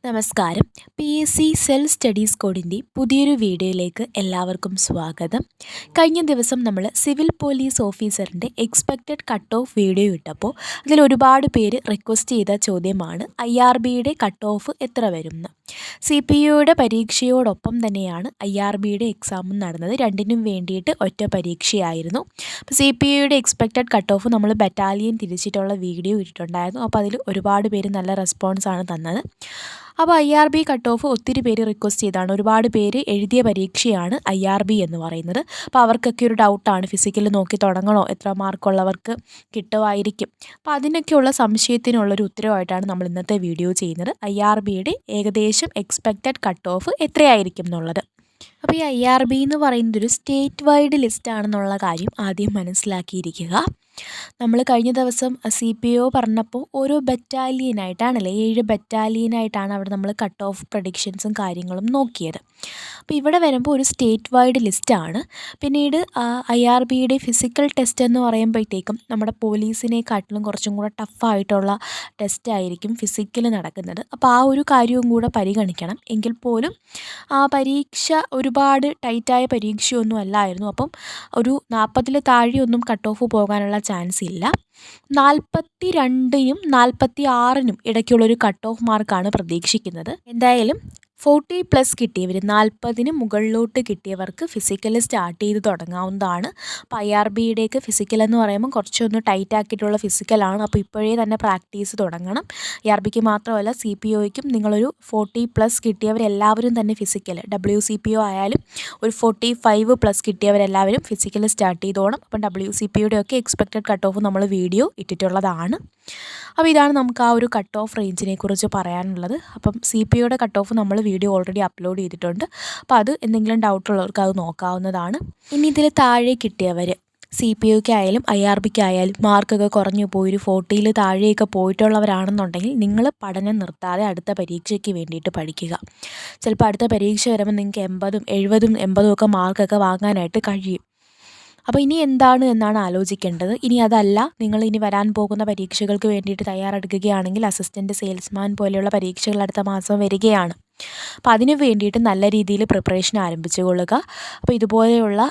നമസ്കാരം. PSC self studies കോഡിൻ്റെ പുതിയൊരു വീഡിയോയിലേക്ക് എല്ലാവർക്കും സ്വാഗതം. കഴിഞ്ഞ ദിവസം നമ്മൾ സിവിൽ പോലീസ് ഓഫീസറിൻ്റെ എക്സ്പെക്റ്റഡ് കട്ട് ഓഫ് വീഡിയോ ഇട്ടപ്പോൾ അതിൽ ഒരുപാട് പേര് റിക്വസ്റ്റ് ചെയ്ത ചോദ്യമാണ് IRBയുടെ കട്ട് ഓഫ് എത്ര വരുമെന്ന്. CPOയുടെ പരീക്ഷയോടൊപ്പം തന്നെയാണ് IRBയുടെ എക്സാമും നടന്നത്. രണ്ടിനും വേണ്ടിയിട്ട് ഒറ്റ പരീക്ഷയായിരുന്നു. അപ്പോൾ CPOയുടെ എക്സ്പെക്റ്റഡ് കട്ട് ഓഫ് നമ്മൾ ബറ്റാലിയൻ തിരിച്ചിട്ടുള്ള വീഡിയോ ഇട്ടിട്ടുണ്ടായിരുന്നു. അപ്പോൾ അതിൽ ഒരുപാട് പേര് നല്ല റെസ്പോൺസാണ് തന്നത്. അപ്പോൾ IRB കട്ട് ഓഫ് ഒത്തിരി പേര് റിക്വസ്റ്റ് ചെയ്താണ്. ഒരുപാട് പേര് എഴുതിയ പരീക്ഷയാണ് IRB എന്ന് പറയുന്നത്. അപ്പോൾ അവർക്കൊക്കെ ഒരു ഡൗട്ടാണ്, ഫിസിക്കൽ നോക്കി തുടങ്ങണോ, എത്ര മാർക്കുള്ളവർക്ക് കിട്ടുമായിരിക്കും. അപ്പോൾ അതിനൊക്കെയുള്ള സംശയത്തിനുള്ളൊരു ഉത്തരവായിട്ടാണ് നമ്മൾ ഇന്നത്തെ വീഡിയോ ചെയ്യുന്നത്. IRBയുടെ ഏകദേശം എക്സ്പെക്റ്റഡ് കട്ട് ഓഫ് എത്രയായിരിക്കും എന്നുള്ളത്. അപ്പോൾ ഈ IRB എന്ന് പറയുന്നത് ഒരു സ്റ്റേറ്റ് വൈഡ് ലിസ്റ്റാണെന്നുള്ള കാര്യം ആദ്യം മനസ്സിലാക്കിയിരിക്കുക. നമ്മൾ കഴിഞ്ഞ ദിവസം CPO പറഞ്ഞപ്പോൾ ഓരോ ബറ്റാലിയനായിട്ടാണല്ലേ, 7 ബറ്റാലിയനായിട്ടാണ് അവിടെ നമ്മൾ കട്ട് ഓഫ് പ്രഡിക്ഷൻസും കാര്യങ്ങളും നോക്കിയത്. അപ്പോൾ ഇവിടെ വരുമ്പോൾ ഒരു സ്റ്റേറ്റ് വൈഡ് ലിസ്റ്റാണ്. പിന്നീട് IRBയുടെ ഫിസിക്കൽ ടെസ്റ്റ് എന്ന് പറയുമ്പോഴത്തേക്കും നമ്മുടെ പോലീസിനെക്കാട്ടിലും കുറച്ചും കൂടെ ടഫായിട്ടുള്ള ടെസ്റ്റായിരിക്കും ഫിസിക്കൽ നടക്കുന്നത്. അപ്പോൾ ആ ഒരു കാര്യവും കൂടെ പരിഗണിക്കണം. എങ്കിൽ പോലും ആ പരീക്ഷ ഒരുപാട് ടൈറ്റായ പരീക്ഷയൊന്നും അല്ലായിരുന്നു. അപ്പം ഒരു 40 താഴെയൊന്നും കട്ട് ഓഫ് പോകാനുള്ള ചാൻസ് ഇല്ല. 42നും 46നും ഇടയ്ക്കുള്ളൊരു കട്ട് ഓഫ് മാർക്കാണ് പ്രതീക്ഷിക്കുന്നത്. എന്തായാലും 40+ കിട്ടിയവർ, 40ന് മുകളിലോട്ട് കിട്ടിയവർക്ക് ഫിസിക്കൽ സ്റ്റാർട്ട് ചെയ്ത് തുടങ്ങാവുന്നതാണ്. അപ്പോൾ IRBയുടെയൊക്കെ ഫിസിക്കൽ എന്ന് പറയുമ്പോൾ കുറച്ചൊന്ന് ടൈറ്റ് ആക്കിയിട്ടുള്ള ഫിസിക്കലാണ്. അപ്പോൾ ഇപ്പോഴേ തന്നെ പ്രാക്ടീസ് തുടങ്ങണം. IRBക്ക് മാത്രമല്ല CPOയ്ക്കും നിങ്ങളൊരു 40+ കിട്ടിയവരെല്ലാവരും തന്നെ ഫിസിക്കൽ, WCPO ആയാലും ഒരു 45+ കിട്ടിയവരെല്ലാവരും ഫിസിക്കൽ സ്റ്റാർട്ട് ചെയ്തോണം. അപ്പം WCPOയുടെ ഒക്കെ എക്സ്പെക്റ്റഡ് കട്ട് ഓഫ് നമ്മൾ വീഡിയോ ഇട്ടിട്ടുള്ളതാണ്. അപ്പോൾ ഇതാണ് നമുക്ക് ആ ഒരു കട്ട് ഓഫ് റേഞ്ചിനെ കുറിച്ച് പറയാനുള്ളത്. അപ്പം CPOയുടെ കട്ട് ഓഫ് നമ്മൾ വീഡിയോ ഓൾറെഡി അപ്ലോഡ് ചെയ്തിട്ടുണ്ട്. അപ്പോൾ അത് എന്തെങ്കിലും ഡൗട്ടുള്ളവർക്ക് അത് നോക്കാവുന്നതാണ്. ഇനി ഇതിൽ താഴെ കിട്ടിയവർ, CPOയ്ക്കായാലും IRBക്കായാലും മാർക്കൊക്കെ കുറഞ്ഞു പോയി ഒരു 40ൽ താഴെയൊക്കെ പോയിട്ടുള്ളവരാണെന്നുണ്ടെങ്കിൽ നിങ്ങൾ പഠനം നിർത്താതെ അടുത്ത പരീക്ഷയ്ക്ക് വേണ്ടിയിട്ട് പഠിക്കുക. ചിലപ്പോൾ അടുത്ത പരീക്ഷ വരുമ്പോൾ നിങ്ങൾക്ക് 80ഉം 70ഉം 80ഉം ഒക്കെ മാർക്കൊക്കെ വാങ്ങാനായിട്ട് കഴിയും. അപ്പോൾ ഇനി എന്താണ് എന്നാണ് ആലോചിക്കേണ്ടത്. ഇനി അതല്ല, നിങ്ങൾ ഇനി വരാൻ പോകുന്ന പരീക്ഷകൾക്ക് വേണ്ടിയിട്ട് തയ്യാറെടുക്കുകയാണെങ്കിൽ അസിസ്റ്റൻറ്റ് സെയിൽസ്മാൻ പോലെയുള്ള പരീക്ഷകൾ അടുത്ത മാസം വരികയാണ്. അപ്പോൾ അതിന് വേണ്ടിയിട്ട് നല്ല രീതിയിൽ പ്രിപ്പറേഷൻ ആരംഭിച്ചു കൊള്ളുക. അപ്പോൾ ഇതുപോലെയുള്ള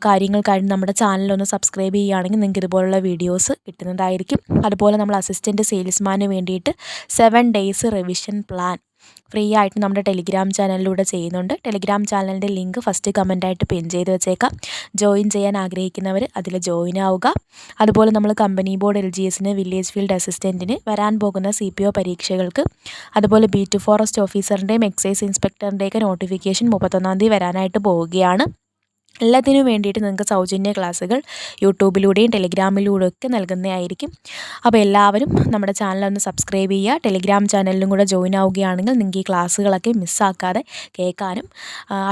കാര്യങ്ങൾക്കായി നമ്മുടെ ചാനലൊന്ന് സബ്സ്ക്രൈബ് ചെയ്യുകയാണെങ്കിൽ നിങ്ങൾക്ക് ഇതുപോലുള്ള വീഡിയോസ് കിട്ടുന്നതായിരിക്കും. അതുപോലെ നമ്മൾ അസിസ്റ്റൻറ്റ് സെയിൽസ്മാന് വേണ്ടിയിട്ട് 7 days റിവിഷൻ പ്ലാൻ ഫ്രീ ആയിട്ട് നമ്മുടെ ടെലിഗ്രാം ചാനലിലൂടെ ചെയ്യുന്നുണ്ട്. ടെലിഗ്രാം ചാനലിൻ്റെ ലിങ്ക് ഫസ്റ്റ് കമൻറ്റായിട്ട് പിൻ ചെയ്ത് വെച്ചേക്കാം. ജോയിൻ ചെയ്യാൻ ആഗ്രഹിക്കുന്നവർ അതിൽ ജോയിൻ ആവുക. അതുപോലെ നമ്മൾ കമ്പനി ബോർഡ്, LGSന്, വില്ലേജ് ഫീൽഡ് അസിസ്റ്റൻറ്റിന്, വരാൻ പോകുന്ന CPO പരീക്ഷകൾക്ക്, അതുപോലെ ബീറ്റ് ഫോറസ്റ്റ് ഓഫീസറിൻ്റെയും എക്സൈസ് ഇൻസ്പെക്ടറിൻ്റെയൊക്കെ നോട്ടിഫിക്കേഷൻ 31-ാം തീയതി വരാനായിട്ട് പോവുകയാണ്. എല്ലാത്തിനും വേണ്ടിയിട്ട് നിങ്ങൾക്ക് സൗജന്യ ക്ലാസ്സുകൾ യൂട്യൂബിലൂടെയും ടെലിഗ്രാമിലൂടെയും ഒക്കെ നൽകുന്നതായിരിക്കും. അപ്പോൾ എല്ലാവരും നമ്മുടെ ചാനലൊന്ന് സബ്സ്ക്രൈബ് ചെയ്യുക. ടെലിഗ്രാം ചാനലിലും കൂടെ ജോയിൻ ആവുകയാണെങ്കിൽ നിങ്ങൾക്ക് ഈ ക്ലാസ്സുകളൊക്കെ മിസ്സാക്കാതെ കേൾക്കാനും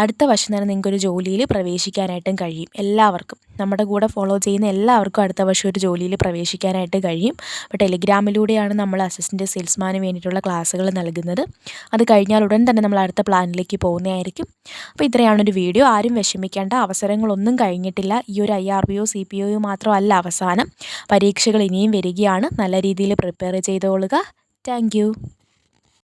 അടുത്ത വർഷം തന്നെ നിങ്ങൾക്കൊരു ജോലിയിൽ പ്രവേശിക്കാനായിട്ടും കഴിയും. എല്ലാവർക്കും, നമ്മുടെ കൂടെ ഫോളോ ചെയ്യുന്ന എല്ലാവർക്കും അടുത്ത വർഷം ഒരു ജോലിയിൽ പ്രവേശിക്കാനായിട്ട് കഴിയും. അപ്പോൾ ടെലിഗ്രാമിലൂടെയാണ് നമ്മൾ അസിസ്റ്റൻറ്റ് സെയിൽസ്മാന് വേണ്ടിയിട്ടുള്ള ക്ലാസ്സുകൾ നൽകുന്നത്. അത് കഴിഞ്ഞാൽ ഉടൻ തന്നെ നമ്മൾ അടുത്ത പ്ലാനിലേക്ക് പോകുന്നതായിരിക്കും. അപ്പോൾ ഇത്രയാണൊരു വീഡിയോ. ആരും വിഷമിക്കേണ്ട, അവസരങ്ങളൊന്നും കഴിഞ്ഞിട്ടില്ല. ഈ ഒരു IRBയോ CPOയോ മാത്രമല്ല അവസാനം. പരീക്ഷകൾ ഇനിയും വരികയാണ്. നല്ല രീതിയിൽ പ്രിപ്പയർ ചെയ്തുകൊള്ളുക. Thank you.